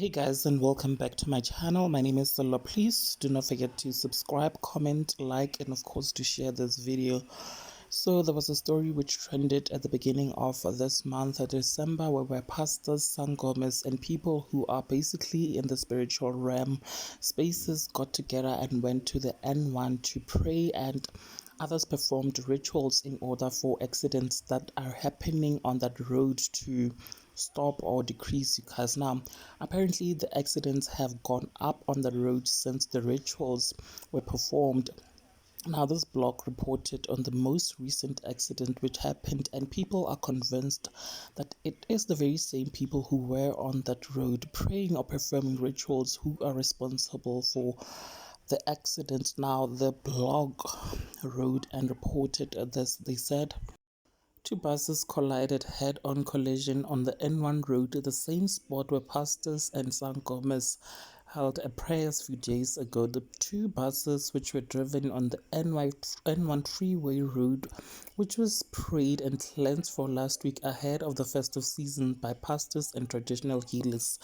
Hey guys, and welcome back to my channel. My name is Solo. Please do not forget to subscribe, comment, like, and of course to share this video. So there was a story which trended at the beginning of this month of December, where pastors, sangomas, and people who are basically in the spiritual realm spaces got together and went to the N1 to pray, and others performed rituals in order for accidents that are happening on that road to stop or decrease, you guys. Now, apparently the accidents have gone up on the road since the rituals were performed. Now, this blog reported on the most recent accident which happened, and people are convinced that it is the very same people who were on that road praying or performing rituals who are responsible for the accident. Now, the blog wrote and reported this. They said, two buses collided head-on collision on the N1 road, the same spot where pastors and sangomas held a prayer a few days ago. The two buses, which were driven on the N1 freeway road, which was prayed and cleansed for last week ahead of the festive season by pastors and traditional healers,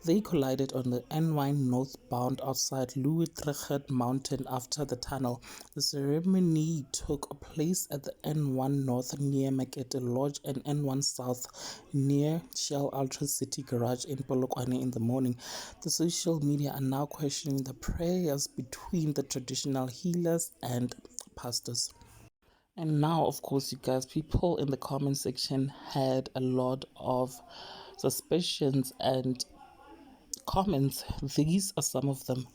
they collided on the N1 northbound outside Louis Trichet Mountain after the tunnel. The ceremony took place at the N1 North near Makete Lodge and N1 South near Shell Ultra City Garage in Polokwane in the morning. The social media are now questioning the prayers between the traditional healers and pastors. And now, of course, you guys, people in the comment section had a lot of suspicions and comments. These are some of them.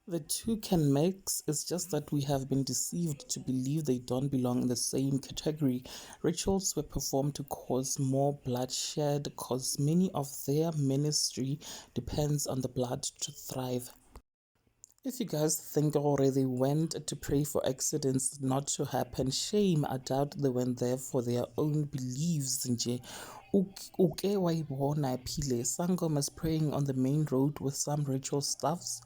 The two can mix, it's just that we have been deceived to believe they don't belong in the same category. Rituals were performed to cause more bloodshed because many of their ministry depends on the blood to thrive. If you guys think already went to pray for accidents not to happen, shame. I doubt they went there for their own beliefs. Uke wayibona phile. Sangam is praying on the main road with some ritual stuffs.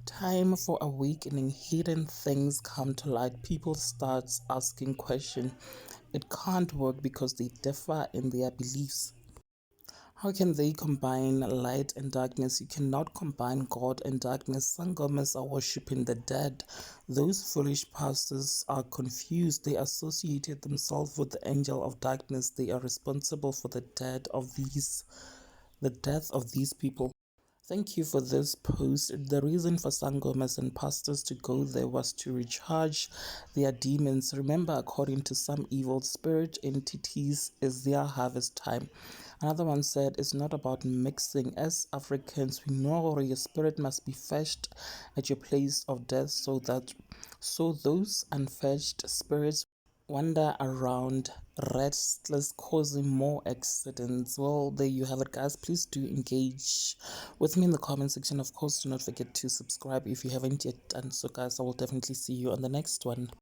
Time for awakening. Hidden things come to light. People start asking questions. It can't work because they differ in their beliefs. How can they combine light and darkness? You cannot combine God and darkness. Sangomas are worshipping the dead. Those foolish pastors are confused. They associated themselves with the angel of darkness. They are responsible for the death of these people. Thank you for this post. The reason for sangomas and pastors to go there was to recharge their demons. Remember, according to some evil spirit entities, is their harvest time. Another one said it's not about mixing. As Africans, we know your spirit must be fetched at your place of death so those unfetched spirits wander around restless, causing more accidents. Well, there you have it, guys. Please do engage with me in the comment section. Of course, do not forget to subscribe if you haven't yet done so, guys. I will definitely see you on the next one.